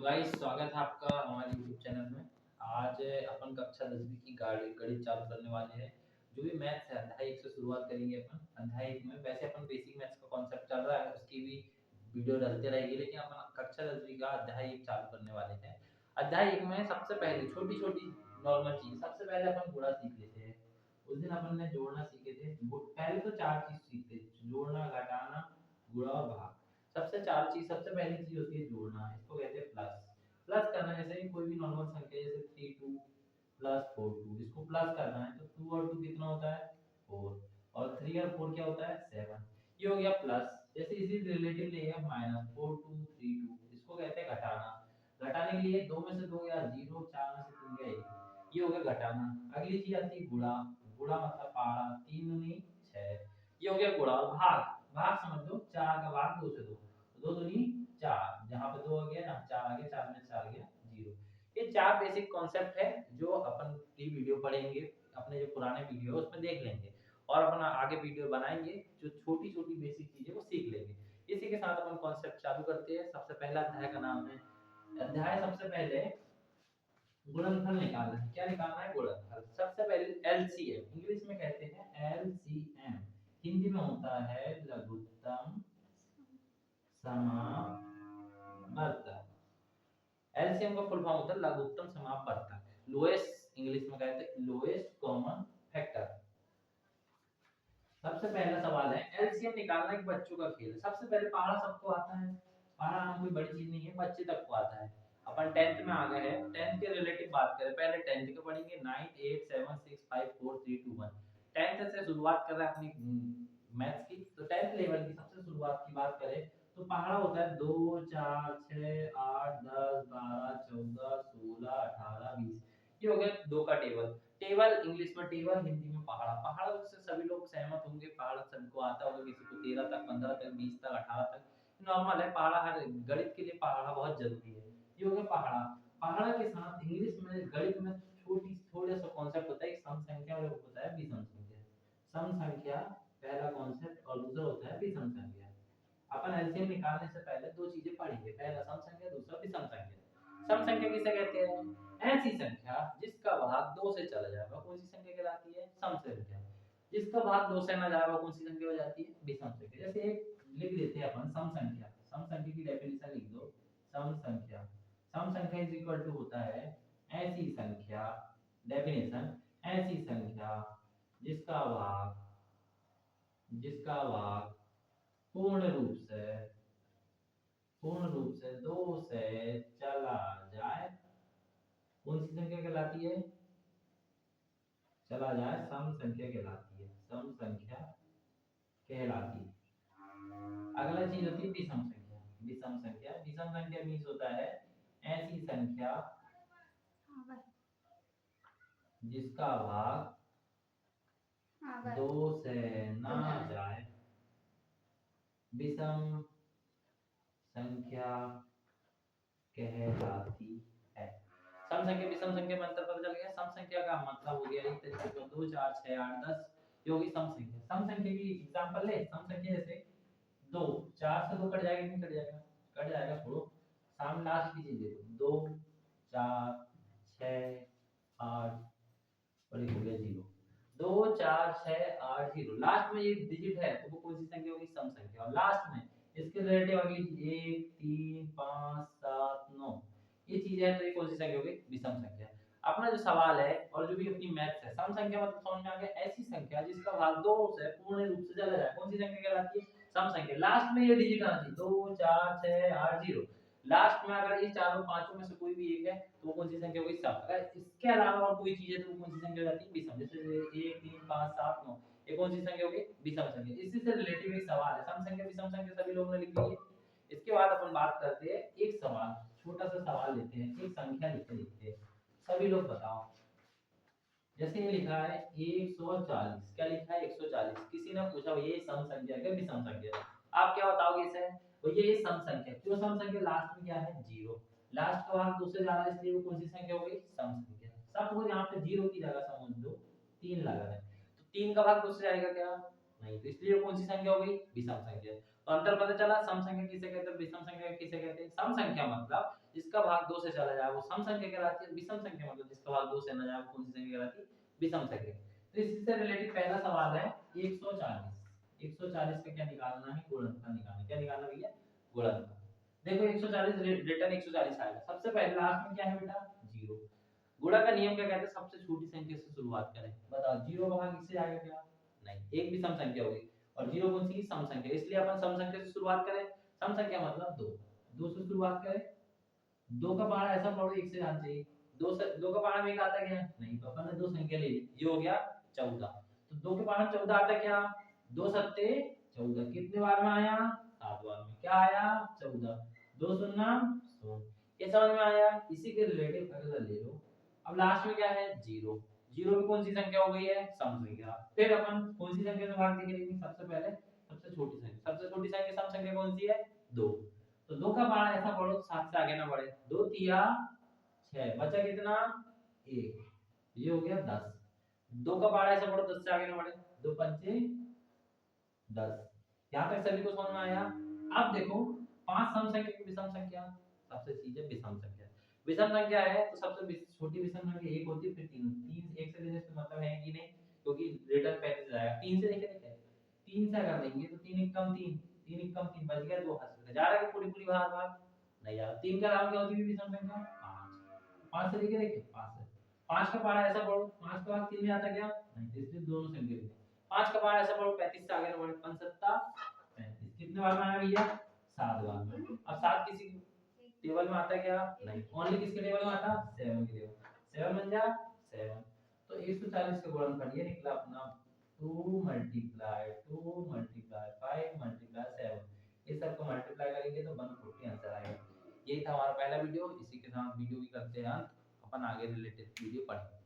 Guys स्वागत है आपका हमारे यूट्यूब चैनल में। आज अपन कक्षा 10वीं की गणित चालू करने वाले हैं। जो भी मैथ्स है अध्याय 1 से शुरुआत करेंगे अपन। अध्याय 1 में वैसे अपन बेसिक मैथ्स का कॉन्सेप्ट चल रहा है, उसकी भी वीडियो डलते रहेगी, लेकिन अपन कक्षा 10वीं का अध्याय 1 चालू करने वाले हैं। अध्याय 1 में सबसे पहले छोटी-छोटी नॉर्मल चीज़, सबसे पहले अपन गुणा सीख लेते हैं। उस दिन अपन ने जोड़ना सीखे थे। पहले तो 4 चीज़ सीखते हैं, जोड़ना, घटाना, गुणा और भाग। सबसे पहली चीज होती है जोड़ना, इसको कहते हैं प्लस। प्लस करना जैसे कि कोई भी नॉर्मल संख्या जैसे 3 2 प्लस 4 2, इसको प्लस करना है तो 2 और 2 कितना होता है 4, और 3 और 4 क्या होता है 7। ये हो गया प्लस। जैसे इसी रिलेटिव लेगा माइनस 4 2 3 2, इसको कहते हैं घटाना। घटाने के लिए 2 में से 2 गया 0, 4 में से 3 गया 1, ये हो गया घटाना। अगली चीज आती है गुणा। गुणा मतलब पहाड़ा, 3 दूनी 6, ये हो गया गुणा। और भाग, भाग समझ लो 4 का भाग 2 से 2, 2 दूनी 4, जहां पे 2 आ गया ना 4 आ गया, 4 में 4 गया 0। ये चार बेसिक कॉन्सेप्ट है जो अपन की वीडियो पढ़ेंगे, अपने जो पुराने वीडियो है उसमें देख लेंगे, और अपन आगे वीडियो बनाएंगे जो छोटी छोटी बेसिक चीजें वो सीख लेंगे। इसी के साथ अपन कॉन्सेप्ट चालू करते हैं। सबसे पहला अध्याय का नाम है, अध्याय सबसे पहले गुणनफल निकालना है। क्या निकालना है? गुणनफल। सबसे पहले एलसीएम, इंग्लिश में कहते हैं एलसीएम, हिंदी में होता है लघुत्तम समापवर्तक। एलसीएम का फुल फॉर्म होता है लघुत्तम समापवर्तक। लोएस्ट, इंग्लिश में कहते हैं लोएस्ट कॉमन फैक्टर। सबसे पहला सवाल है, एलसीएम निकालना एक बच्चों का खेल है। सबसे पहले पहाड़ा सबको आता है, पहाड़ा नाम कोई बड़ी चीज नहीं है, बच्चे तक को आता है। अपन 10th में आ गए हैं, 10th के रिलेटिव बात करें, पहले 10th के पढ़ेंगे 9 8 7 6 5 4 3 2 1। 10th से शुरुआत कर रहे हैं अपनी मैथ्स की, तो 10th लेवल की सबसे शुरुआत की बात करें तो पहाड़ा होता है 2 4 6 8 10 12 14 16 18 20। ये हो गया दो का टेबल। टेबल इंग्लिश में टेबल, हिंदी में पहाड़ा। पहाड़ा से सभी लोग सहमत होंगे, पहाड़ा सबको आता होगा, किसी को 13 तक 15 तक 20 तक 18 तक नॉर्मल है। पहाड़ा हर गणित के लिए पहाड़ा बहुत जरूरी है। ये हो गया पहाड़ा। पहाड़ा के साथ इंग्लिश में गणित में छोटी थोड़ा सा कॉन्सेप्ट होता है, एक सम संख्या और एक होता है विषम संख्या। सम संख्या पहला कॉन्सेप्ट और दूसरा होता है विषम संख्या। अपन एलसीएम निकालने से पहले दो चीजें पढ़ेंगे, पहला सम संख्या, दूसरा विषम संख्या। सम संख्या किसे कहते हैं? ऐसी संख्या जिसका भाग 2 से चला जाए वह कौन सी संख्या कहलाती है? सम संख्या। जिसका भाग 2 से ना जाए वह कौन सी संख्या हो जाती है? विषम संख्या। जैसे एक लिख देते हैं अपन सम संख्या। सम संख्या की डेफिनेशन लिख दो। सम संख्या, सम संख्या इज इक्वल टू होता है ऐसी संख्या, डेफिनेशन ऐसी संख्या जिसका भाग पूर्ण रूप से 2 से चला जाए कौन सी संख्या कहलाती है? चला जाए सम संख्या कहलाती है, सम संख्या कहलाती है। अगला चीज होती है विषम संख्या। विषम संख्या मीन्स होता है ऐसी संख्या जिसका भाग 2 से ना जाए, विषम संख्या कहलाती है। सम संख्या विषम संख्या में अंतर पता चल गया। सम संख्या का मतलब हो गया एक तरीके का 2 4 6 8 10, ये होगी सम संख्या। सम संख्या की एग्जांपल ले, सम संख्या जैसे 2 4 से 2 कट जाएगा, नहीं कट जाएगा? कट जाएगा, छोड़ो। सामने लास्ट की चीज देखो, 2 4 6 8 और ये हो गया 0। 2 4 6 8 0, लास्ट में ये डिजिट है तो वो कौन सी संख्या होगी? सम संख्या। और लास्ट में इसके रिलेटिव अगली 1 3 5 7 9 ये चीज है तो ये कौन सी संख्या होगी? विषम संख्या। अपना जो सवाल है और जो भी अपनी मैथ्स है, सम संख्या मतलब समझ में आ गया ऐसी संख्या जिसका भाग 2 से पूर्ण रूप से चला जाए, कौन सी संख्या कहलाती है? सम संख्या। लास्ट में ये डिजिट आना चाहिए, 2 4 6 8 0। लास्ट में अगर ये चारों पांचों में से कोई भी एक है तो वो कौन सी संख्या होगी? सम। अगर इसके अलावा और कोई चीज है तो वो कौन सी संख्या हो जाती है? विषम। जैसे 1 3 5 7 9, ये कौन सी संख्या होगी? विषम संख्या। इसी से रिलेटिव एक सवाल है, सम संख्या विषम संख्या सभी लोगों ने लिख ली है। इसके बाद अपन बात करते हैं एक सवाल, छोटा सा सवाल लेते हैं, एक संख्या लिखते हैं, सभी लोग बताओ। जैसे ये लिखा है 140, क्या लिखा है? 140। किसी ने पूछा ये सम संख्या है क्या विषम संख्या है? आप क्या बताओगे इसे? तो ये सम संख्या। क्यों सम संख्या? लास्ट में क्या है? 0। लास्ट का भाग 2 से जा रहा है इसलिए वो कौन सी संख्या हो गई? सम संख्या। सब को यहाँ पे 0 की जगह समझ लो 3 लगा है, तो 3 का भाग 2 से जाएगा क्या? नहीं, तो इसलिए वो कौन सी संख्या हो गई? विषम संख्या। तो अंतर पता चला। सम संख्या किसे कहते हैं, विषम संख्या किसे कहते हैं। सम संख्या मतलब जिसका भाग 2 से चला जाए वो सम संख्या कहलाती है। विषम संख्या मतलब जिसका भाग 2 से ना जाए वो कौन सी संख्या कहलाती है, विषम संख्या। तो इसी से रिलेटेड पहला सवाल है 140। 140 का क्या निकालना है, गुणनफल निकालना है। क्या निकालना भैया, गुणनफल। देखो 140 रिटर्न 140 आएगा। सबसे पहले लास्ट में क्या है बेटा, 0। गुणा का नियम क्या कहता है, सबसे छोटी संख्या से शुरुआत करें। बताओ 0 का भाग इससे आएगा क्या, नहीं। एक भी सम संख्या होगी और 0 कौन सी, सम संख्या, इसलिए अपन सम संख्या से शुरुआत करें। सम संख्या मतलब 2। 2 से शुरुआत करें। 2 का पहाड़ा ऐसा पढ़ो 1 से जाना चाहिए। 2 से 2 का पहाड़ा में 1 आता क्या, नहीं। तो अपन ने दो संख्या ले ली, ये हो गया 14। तो 2 के पहाड़ा में 14 आता क्या, 2 सत्ते 14। कितने बार में आया, 7 बार में। क्या आया, 14। 2 शून्य 100। ये समझ में आया। इसी के रिलेटिव अगला ले लो। अब लास्ट में क्या है, 0। 0 की कौन सी संख्या हो गई है, सम संख्या। फिर अपन कौन सी संख्या से भाग देंगे, सबसे पहले सबसे छोटी संख्या। सबसे छोटी संख्या सम संख्या कौन सी है, 2। तो 2 का पहाड़ा ऐसा पढ़ो 7 से आगे ना बढ़े। 2 तिया 6, बचा कितना, 1। ये हो गया 10। 2 का पहाड़ा ऐसा पढ़ो 10 से आगे ना बढ़े। 2 पंचे 10। यहाँ तक सभी को समझ में आया। अब देखो 5 सम संख्या की विषम संख्या। सबसे चीज है विषम संख्या। विषम संख्या है तो सबसे छोटी विषम संख्या 1 होती है, फिर 3। 3 1 से लेने से मतलब है कि नहीं, क्योंकि रिटर्न 35 आएगा। 3 से लेके देखिए, 3 से अगर लेंगे तो 3 एक कम 3, 3 एक कम 3, बच गया 2 हाथ से। जा रहा है पूरी पूरी बाहर बाहर, नहीं जा रहा। 3 का नाम क्या होती है विषम संख्या, 5। 5 से लेके देखिए, 5 से। 5 का पहाड़ा ऐसा पढ़ो, 5 का भाग 3 में आता क्या, नहीं। तो इसलिए दोनों संख्या में 5 का पहाड़ा ऐसा पढ़ो 35 से आगे ना बढ़े। 5 सत्ता 35। कितने बार में आया भैया, 7 बार में। अब 7 किसी टेबल में आता क्या, नहीं। ओनली किसके टेबल में आता, 7 के टेबल। 7 बन जा 7। तो 140 का गुणनफल ये निकला अपना 2 मल्टीप्लाई 5 मल्टीप्लाई 7। इस सब को मल्टीप्लाई करेंगे तो 140 आंसर आएगा। यही था हमारा पहला वीडियो। इसी के साथ वीडियो भी करते हैं, अपन आगे रिलेटेड वीडियो पढ़ेंगे।